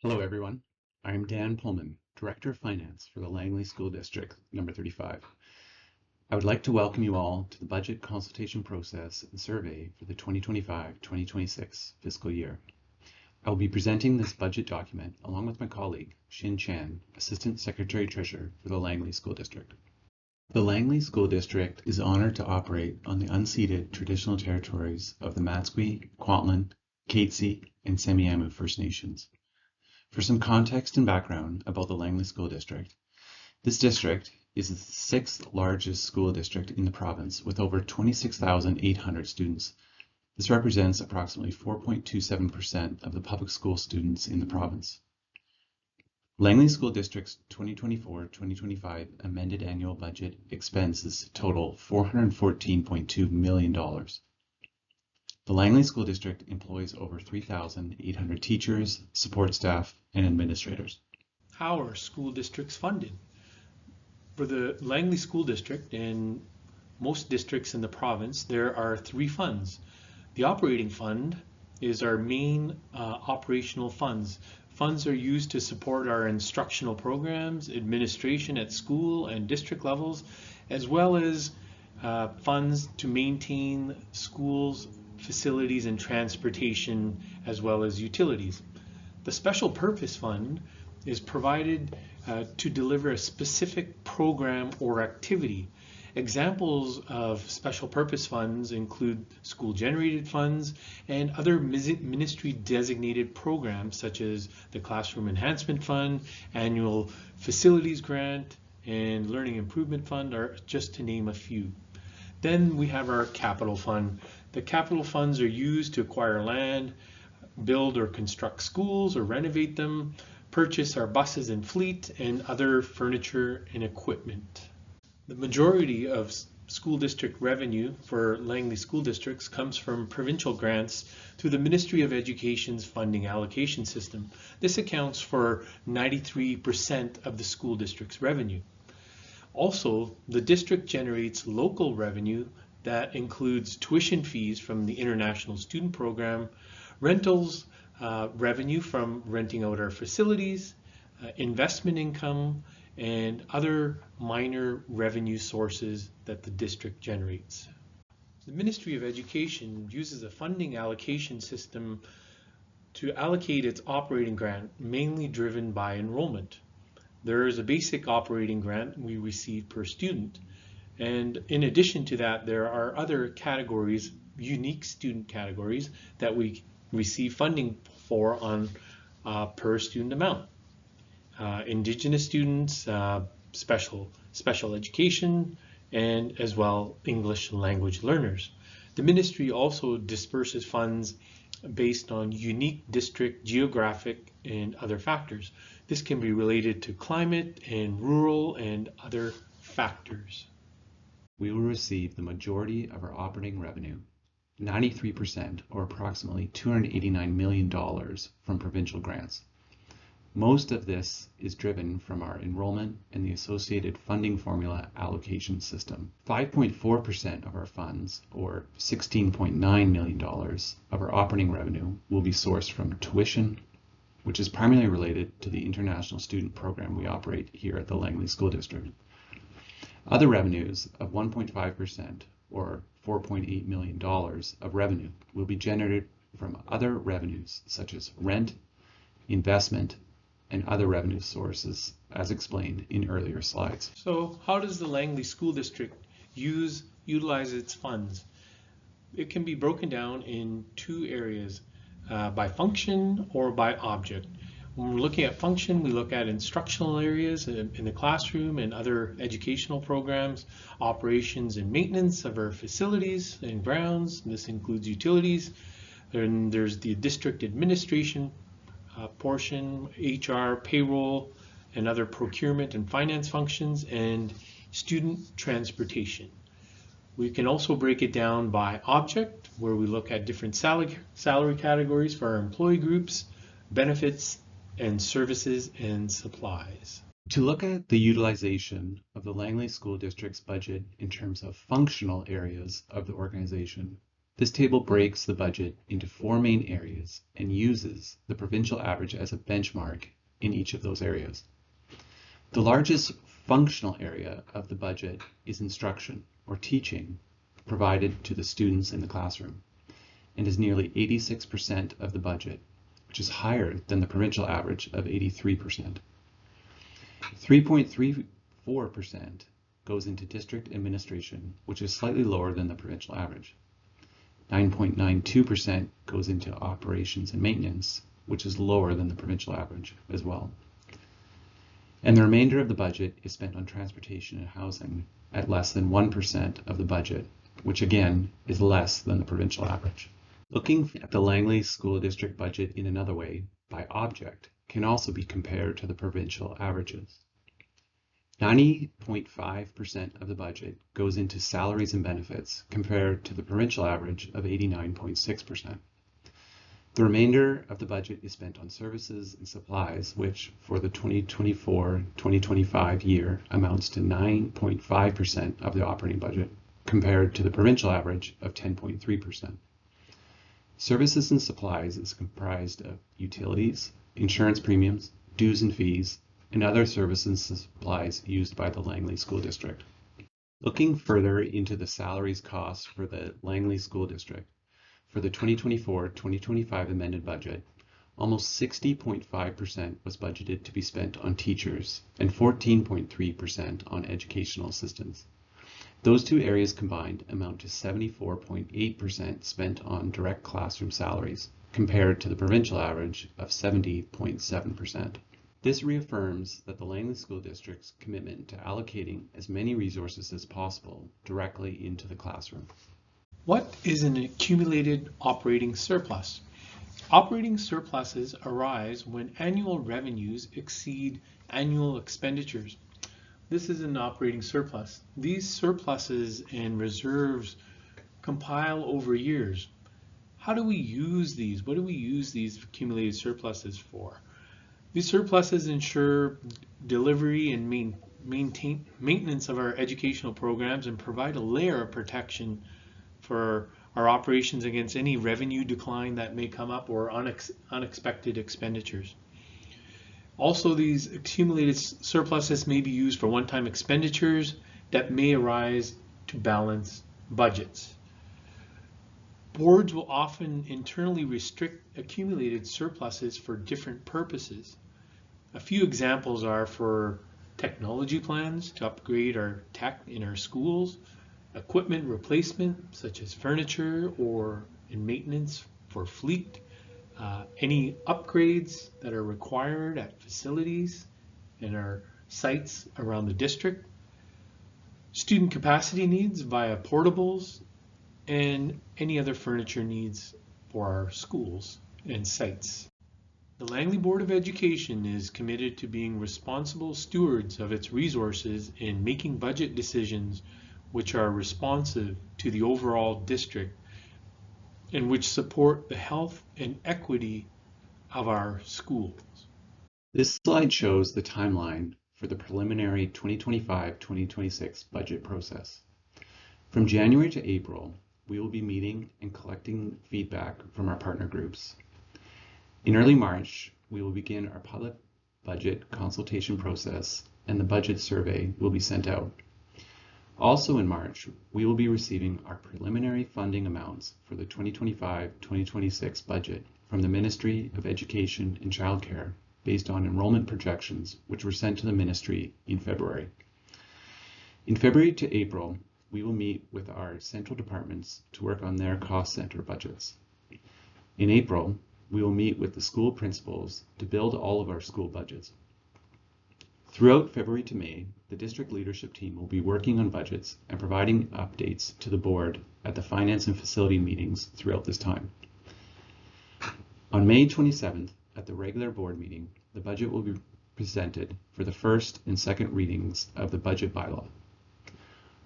Hello everyone, I'm Dan Poelman, Director of Finance for the Langley School District number 35. I would like to welcome you all to the budget consultation process and survey for the 2025-2026 fiscal year. I will be presenting this budget document along with my colleague, Shin Chan, Assistant Secretary Treasurer for the Langley School District. The Langley School District is honored to operate on the unceded traditional territories of the Matsqui, Kwantlen, Katzie, and Semiahmoo First Nations. For some context and background about the Langley School District, this district is the sixth largest school district in the province with over 26,800 students. This represents approximately 4.27% of the public school students in the province. Langley School District's 2024-2025 amended annual budget expenses total $414.2 million. The Langley School District employs over 3,800 teachers, support staff, and administrators. How are school districts funded? For the Langley School District and most districts in the province, there are three funds. The operating fund is our main operational funds. Funds are used to support our instructional programs, administration at school and district levels, as well as funds to maintain schools, facilities, and transportation, as well as utilities. The Special Purpose Fund is provided to deliver a specific program or activity. Examples of special purpose funds include school-generated funds and other ministry-designated programs such as the Classroom Enhancement Fund, Annual Facilities Grant, and Learning Improvement Fund, are just to name a few. Then we have our capital fund. The capital funds are used to acquire land, build or construct schools or renovate them, purchase our buses and fleet, and other furniture and equipment. The majority of school district revenue for Langley School Districts comes from provincial grants through the Ministry of Education's funding allocation system. This accounts for 93% of the school district's revenue. Also, the district generates local revenue that includes tuition fees from the International Student Program, rentals revenue from renting out our facilities, investment income, and other minor revenue sources that the district generates. The Ministry of Education uses a funding allocation system to allocate its operating grant, mainly driven by enrollment. There is a basic operating grant we receive per student. And in addition to that, there are other categories, unique student categories, that we receive funding for on per student amount. Indigenous students, special education, and as well English language learners. The ministry also disperses funds based on unique district, geographic, and other factors. This can be related to climate and rural and other factors. We will receive the majority of our operating revenue, 93% or approximately $289 million from provincial grants. Most of this is driven from our enrollment and the associated funding formula allocation system. 5.4% of our funds, or $16.9 million of our operating revenue, will be sourced from tuition, which is primarily related to the international student program we operate here at the Langley School District. Other revenues of 1.5%, or $4.8 million of revenue, will be generated from other revenues such as rent, investment, and other revenue sources, as explained in earlier slides. So how does the Langley School District utilize its funds? It can be broken down in two areas, by function or by object. When we're looking at function, we look at instructional areas in the classroom and other educational programs, operations and maintenance of our facilities and grounds. This includes utilities. And there's the district administration portion, HR, payroll, and other procurement and finance functions, and student transportation. We can also break it down by object, where we look at different salary categories for our employee groups, benefits, and services and supplies. To look at the utilization of the Langley School District's budget in terms of functional areas of the organization, This table breaks the budget into 4 main areas and uses the provincial average as a benchmark in each of those areas. The largest functional area of the budget is instruction, or teaching, provided to the students in the classroom, and is nearly 86% of the budget, which is higher than the provincial average of 83%. 3.34% goes into district administration, which is slightly lower than the provincial average. 9.92% goes into operations and maintenance, which is lower than the provincial average as well. And the remainder of the budget is spent on transportation and housing at less than 1% of the budget, which again is less than the provincial average. Looking at the Langley School District budget in another way, by object, can also be compared to the provincial averages. 90.5% of the budget goes into salaries and benefits compared to the provincial average of 89.6%. The remainder of the budget is spent on services and supplies, which for the 2024-2025 year amounts to 9.5% of the operating budget compared to the provincial average of 10.3%. Services and supplies is comprised of utilities, insurance premiums, dues and fees, and other services and supplies used by the Langley School District. Looking further into the salaries costs for the Langley School District, for the 2024-2025 amended budget, almost 60.5% was budgeted to be spent on teachers and 14.3% on educational assistants. Those two areas combined amount to 74.8% spent on direct classroom salaries, compared to the provincial average of 70.7%. This reaffirms that the Langley School District's commitment to allocating as many resources as possible directly into the classroom. What is an accumulated operating surplus? Operating surpluses arise when annual revenues exceed annual expenditures. This is an operating surplus. These surpluses and reserves compile over years. How do we use these? What do we use these accumulated surpluses for? These surpluses ensure delivery and maintenance of our educational programs and provide a layer of protection for our operations against any revenue decline that may come up or unexpected expenditures. Also, these accumulated surpluses may be used for one-time expenditures that may arise to balance budgets. Boards will often internally restrict accumulated surpluses for different purposes. A few examples are for technology plans to upgrade our tech in our schools, equipment replacement such as furniture or in maintenance for fleet, any upgrades that are required at facilities and our sites around the district, student capacity needs via portables, and any other furniture needs for our schools and sites. The Langley Board of Education is committed to being responsible stewards of its resources in making budget decisions which are responsive to the overall district and which support the health and equity of our schools. This slide shows the timeline for the preliminary 2025-2026 budget process. From January to April, we will be meeting and collecting feedback from our partner groups. In early March, we will begin our public budget consultation process and the budget survey will be sent out. Also in March, we will be receiving our preliminary funding amounts for the 2025-2026 budget from the Ministry of Education and Childcare based on enrollment projections which were sent to the Ministry in February. In February to April, we will meet with our central departments to work on their cost center budgets. In April, we will meet with the school principals to build all of our school budgets. Throughout February to May, the district leadership team will be working on budgets and providing updates to the board at the finance and facility meetings throughout this time. On May 27th, at the regular board meeting, the budget will be presented for the first and second readings of the budget bylaw.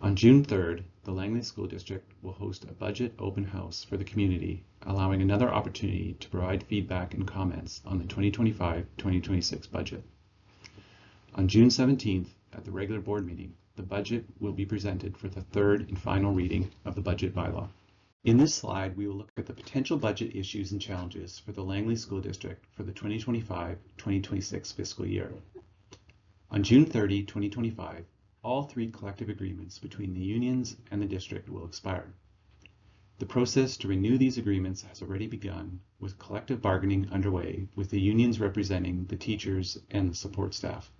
On June 3rd, the Langley School District will host a budget open house for the community, allowing another opportunity to provide feedback and comments on the 2025-2026 budget. On June 17th, at the regular board meeting, the budget will be presented for the third and final reading of the budget bylaw. In this slide, we will look at the potential budget issues and challenges for the Langley School District for the 2025-2026 fiscal year. On June 30, 2025, all three collective agreements between the unions and the district will expire. The process to renew these agreements has already begun, with collective bargaining underway with the unions representing the teachers and the support staff.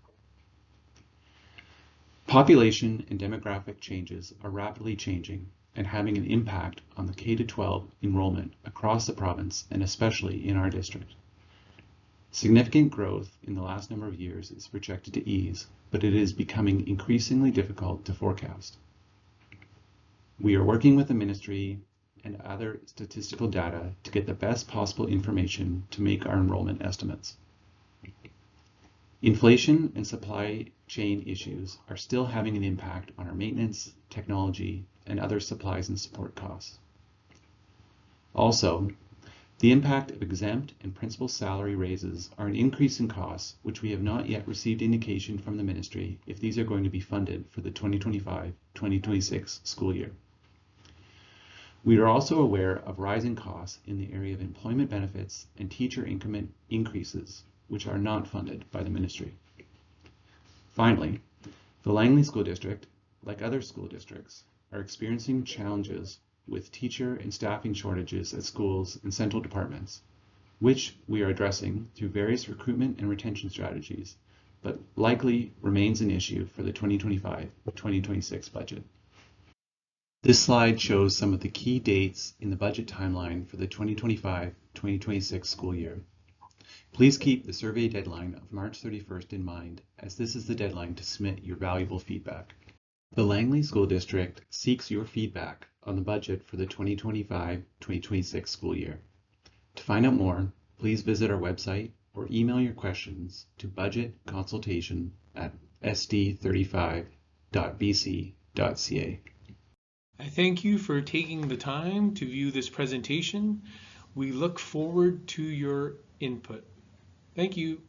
Population and demographic changes are rapidly changing and having an impact on the K-12 enrollment across the province and especially in our district. Significant growth in the last number of years is projected to ease, but it is becoming increasingly difficult to forecast. We are working with the ministry and other statistical data to get the best possible information to make our enrollment estimates. Inflation and supply chain issues are still having an impact on our maintenance, technology, and other supplies and support costs. Also, the impact of exempt and principal salary raises are an increase in costs, which we have not yet received indication from the ministry if these are going to be funded for the 2025-2026 school year. We are also aware of rising costs in the area of employment benefits and teacher increment increases, which are not funded by the ministry. Finally, the Langley School District, like other school districts, are experiencing challenges with teacher and staffing shortages at schools and central departments, which we are addressing through various recruitment and retention strategies, but likely remains an issue for the 2025-2026 budget. This slide shows some of the key dates in the budget timeline for the 2025-2026 school year. Please keep the survey deadline of March 31st in mind, as this is the deadline to submit your valuable feedback. The Langley School District seeks your feedback on the budget for the 2025-2026 school year. To find out more, please visit our website or email your questions to budgetconsultation@sd35.bc.ca. I thank you for taking the time to view this presentation. We look forward to your input. Thank you.